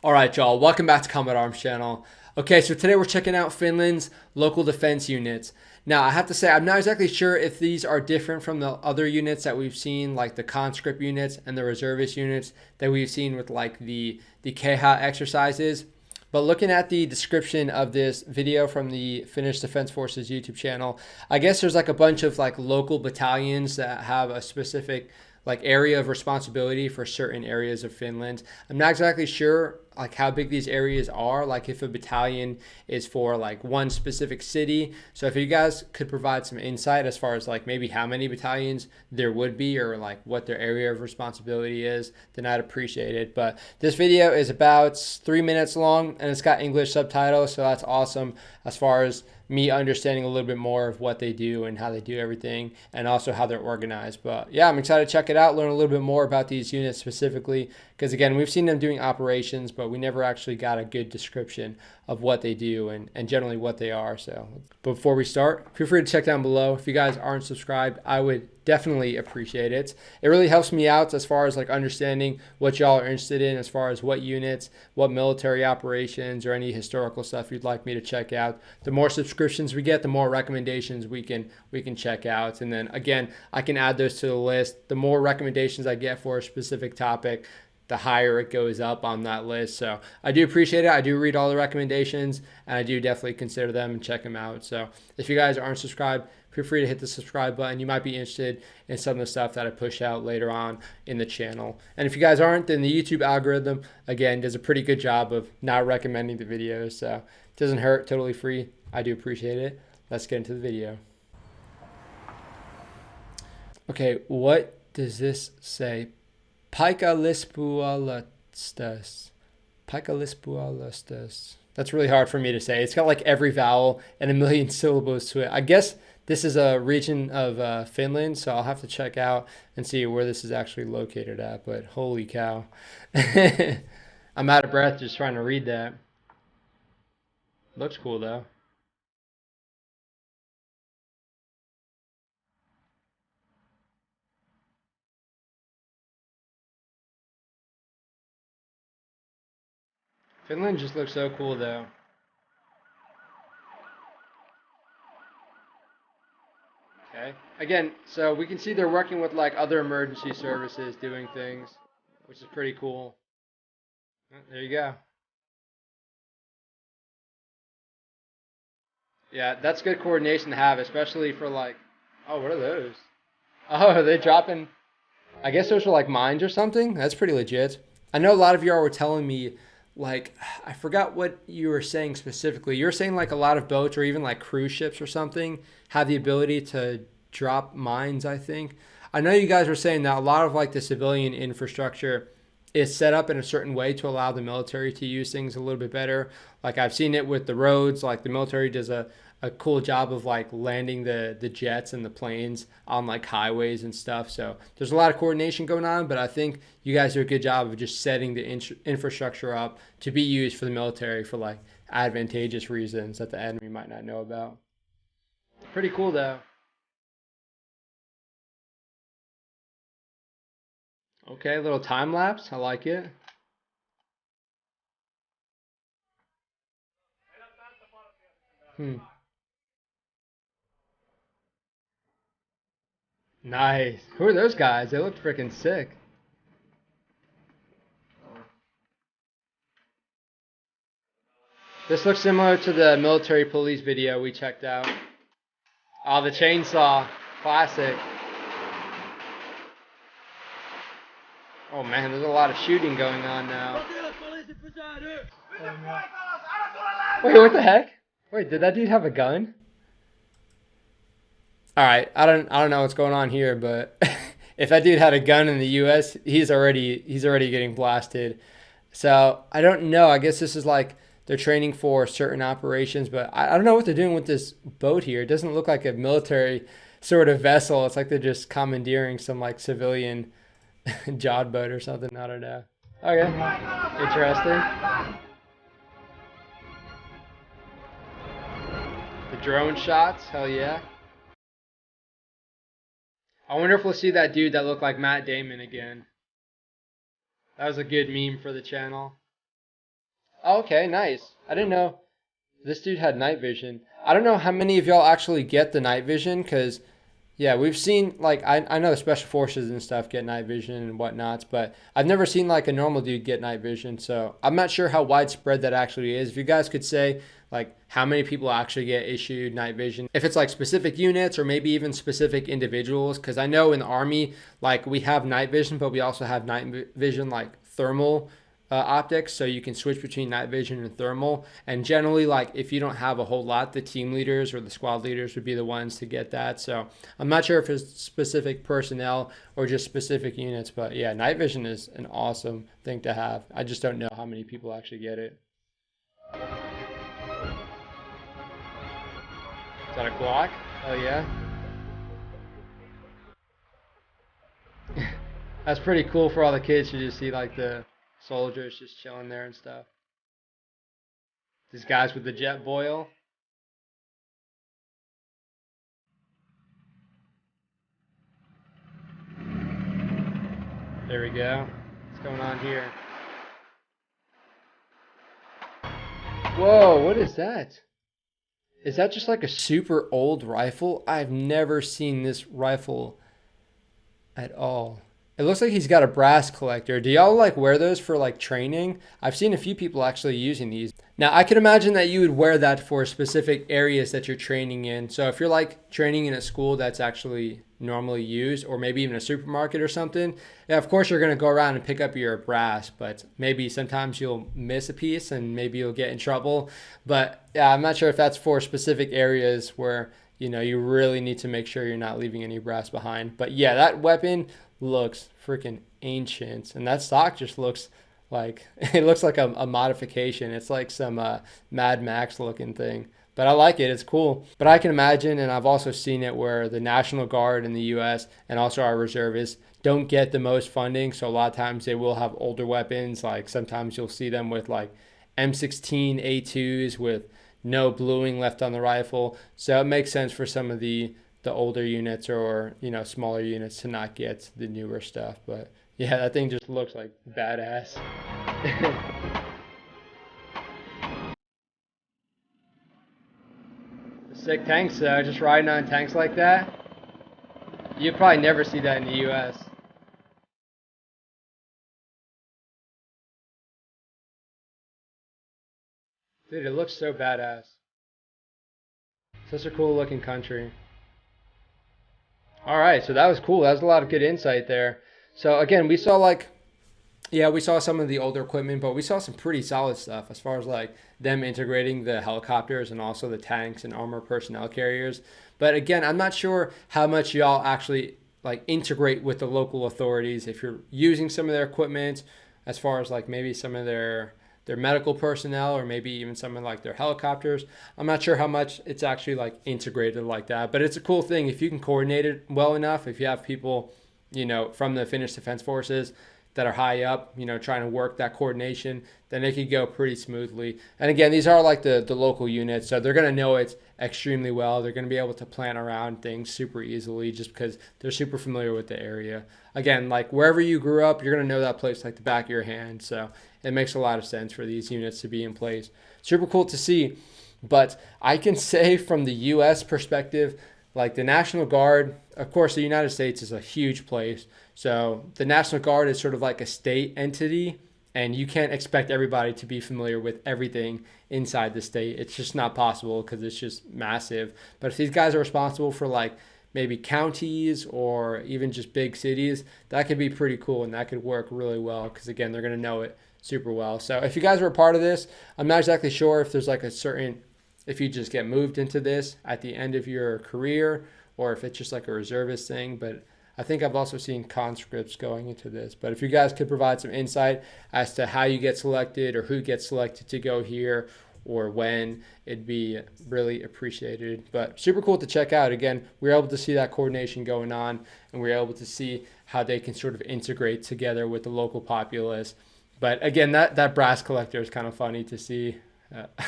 All right, y'all, welcome back to Combat Arms channel. Okay, so today we're checking out Finland's local defense units. Now, I have to say, I'm not exactly sure if these are different from the other units that we've seen, like the conscript units and the reservist units that we've seen with like the KHA exercises. But looking at the description of this video from the Finnish Defense Forces YouTube channel, I guess there's like a bunch of like local battalions that have a specific like area of responsibility for certain areas of Finland. I'm not exactly sure like how big these areas are, like if a battalion is for like one specific city. So if you guys could provide some insight as far as like maybe how many battalions there would be or like what their area of responsibility is, then I'd appreciate it. But this video is about 3 minutes long and it's got English subtitles, so that's awesome as far as me understanding a little bit more of what they do and how they do everything and also how they're organized. But yeah, I'm excited to check it out, learn a little bit more about these units specifically, because again, we've seen them doing operations, but we never actually got a good description of what they do and generally what they are. So before we start, feel free to check down below. If you guys aren't subscribed, I would definitely appreciate it. It really helps me out as far as like understanding what y'all are interested in, as far as what units, what military operations, or any historical stuff you'd like me to check out. The more subscriptions we get, the more recommendations we can check out. And then again, I can add those to the list. The more recommendations I get for a specific topic, the higher it goes up on that list. So I do appreciate it. I do read all the recommendations and I do definitely consider them and check them out. So if you guys aren't subscribed, feel free to hit the subscribe button. You might be interested in some of the stuff that I push out later on in the channel. And if you guys aren't, then the YouTube algorithm, again, does a pretty good job of not recommending the videos. So it doesn't hurt, totally free. I do appreciate it. Let's get into the video. Okay, what does this say? Paikallispuolustus. Paikallispuolustus. That's really hard for me to say. It's got like every vowel and a million syllables to it. I guess this is a region of Finland, so I'll have to check out and see where this is actually located at. But holy cow. I'm out of breath just trying to read that. Looks cool though. Finland just looks so cool though. Okay. Again, so we can see they're working with like other emergency services doing things, which is pretty cool. There you go. Yeah, that's good coordination to have, especially for like, oh, what are those? Oh, are they dropping? I guess those are like mines or something. That's pretty legit. I know a lot of y'all were telling me, like, I forgot what you were saying specifically. You were saying like a lot of boats or even like cruise ships or something have the ability to drop mines, I think. I know you guys were saying that a lot of like the civilian infrastructure is set up in a certain way to allow the military to use things a little bit better. Like I've seen it with the roads, like the military does a cool job of like landing the jets and the planes on like highways and stuff. So there's a lot of coordination going on, but I think you guys do a good job of just setting the infrastructure up to be used for the military for like advantageous reasons that the enemy might not know about. Pretty cool though. Okay, a little time lapse. I like it. Hmm. Nice. Who are those guys? They look freaking sick. This looks similar to the military police video we checked out. Oh, the chainsaw. Classic. Oh man, there's a lot of shooting going on now. Wait, what the heck? Wait, did that dude have a gun? All right, I don't know what's going on here, but if that dude had a gun in the U.S., he's already getting blasted. So I don't know. I guess this is like they're training for certain operations, but I don't know what they're doing with this boat here. It doesn't look like a military sort of vessel. It's like they're just commandeering some like civilian jod boat or something. I don't know. Okay, interesting. The drone shots, hell yeah. I wonder if we'll see that dude that looked like Matt Damon again. That was a good meme for the channel. Oh, okay, nice. I didn't know this dude had night vision. I don't know how many of y'all actually get the night vision because yeah, we've seen like I know the special forces and stuff get night vision and whatnots, but I've never seen like a normal dude get night vision. So I'm not sure how widespread that actually is. If you guys could say like how many people actually get issued night vision, if it's like specific units or maybe even specific individuals, because I know in the army like we have night vision, but we also have night vision like thermal optics, so you can switch between night vision and thermal. And generally, like if you don't have a whole lot, the team leaders or the squad leaders would be the ones to get that. So I'm not sure if it's specific personnel or just specific units, but yeah, night vision is an awesome thing to have. I just don't know how many people actually get it. Is that a Glock? Oh yeah. That's pretty cool for all the kids to just see like the soldiers just chilling there and stuff. These guys with the jet boil. There we go. What's going on here? Whoa, what is that? Is that just like a super old rifle? I've never seen this rifle at all. It looks like he's got a brass collector. Do y'all like wear those for like training? I've seen a few people actually using these. Now, I can imagine that you would wear that for specific areas that you're training in. So if you're like training in a school that's actually normally used, or maybe even a supermarket or something, yeah, of course you're going to go around and pick up your brass, but maybe sometimes you'll miss a piece and maybe you'll get in trouble. But yeah, I'm not sure if that's for specific areas where you really need to make sure you're not leaving any brass behind. But yeah, that weapon looks freaking ancient, and that stock just looks like it looks like a modification. It's like some Mad Max looking thing. But I like it. It's cool. But I can imagine, and I've also seen it where the National Guard in the U.S. and also our reservists don't get the most funding. So a lot of times they will have older weapons. Like sometimes you'll see them with like M16 A2s with no bluing left on the rifle. So it makes sense for some of the older units or smaller units to not get the newer stuff. But yeah, that thing just looks like badass. Sick tanks though, just riding on tanks like that. You probably never see that in the U.S. Dude, it looks so badass. Such a cool looking country. All right, so that was cool. That was a lot of good insight there. So again, we saw like yeah, we saw some of the older equipment, but we saw some pretty solid stuff as far as like them integrating the helicopters and also the tanks and armor personnel carriers. But again, I'm not sure how much y'all actually like integrate with the local authorities if you're using some of their equipment as far as like maybe some of their medical personnel or maybe even some of like their helicopters. I'm not sure how much it's actually like integrated like that, but it's a cool thing if you can coordinate it well enough. If you have people, from the Finnish Defense Forces that are high up, trying to work that coordination, then it could go pretty smoothly. And again, these are like the local units, so they're going to know it extremely well. They're going to be able to plan around things super easily just because they're super familiar with the area. Again, like wherever you grew up, you're going to know that place like the back of your hand. So it makes a lot of sense for these units to be in place. Super cool to see. But I can say from the U.S. perspective, like the National Guard, of course, the United States is a huge place. So the National Guard is sort of like a state entity, and you can't expect everybody to be familiar with everything inside the state. It's just not possible because it's just massive. But if these guys are responsible for like maybe counties or even just big cities, that could be pretty cool and that could work really well because again, they're going to know it super well. So if you guys are a part of this, I'm not exactly sure if there's like a certain if you just get moved into this at the end of your career or if it's just like a reservist thing. But I think I've also seen conscripts going into this. But if you guys could provide some insight as to how you get selected or who gets selected to go here or when, it'd be really appreciated. But super cool to check out. Again, we were able to see that coordination going on and we were able to see how they can sort of integrate together with the local populace. But again, that brass collector is kind of funny to see.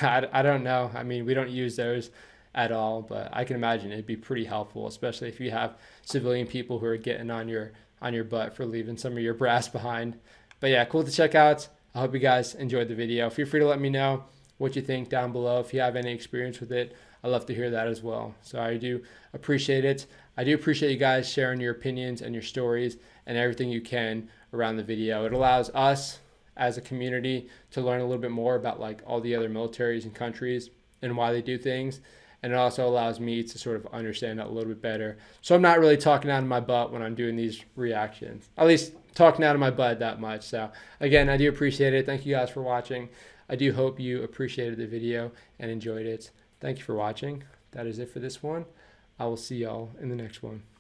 I don't know. I mean, we don't use those at all, but I can imagine it'd be pretty helpful, especially if you have civilian people who are getting on your butt for leaving some of your brass behind. But yeah, cool to check out. I hope you guys enjoyed the video. Feel free to let me know what you think down below. If you have any experience with it, I'd love to hear that as well. So I do appreciate it. I do appreciate you guys sharing your opinions and your stories and everything you can around the video. It allows us as a community to learn a little bit more about like all the other militaries and countries and why they do things. And it also allows me to sort of understand it a little bit better. So I'm not really talking out of my butt when I'm doing these reactions, at least talking out of my butt that much. So again, I do appreciate it. Thank you guys for watching. I do hope you appreciated the video and enjoyed it. Thank you for watching. That is it for this one. I will see y'all in the next one.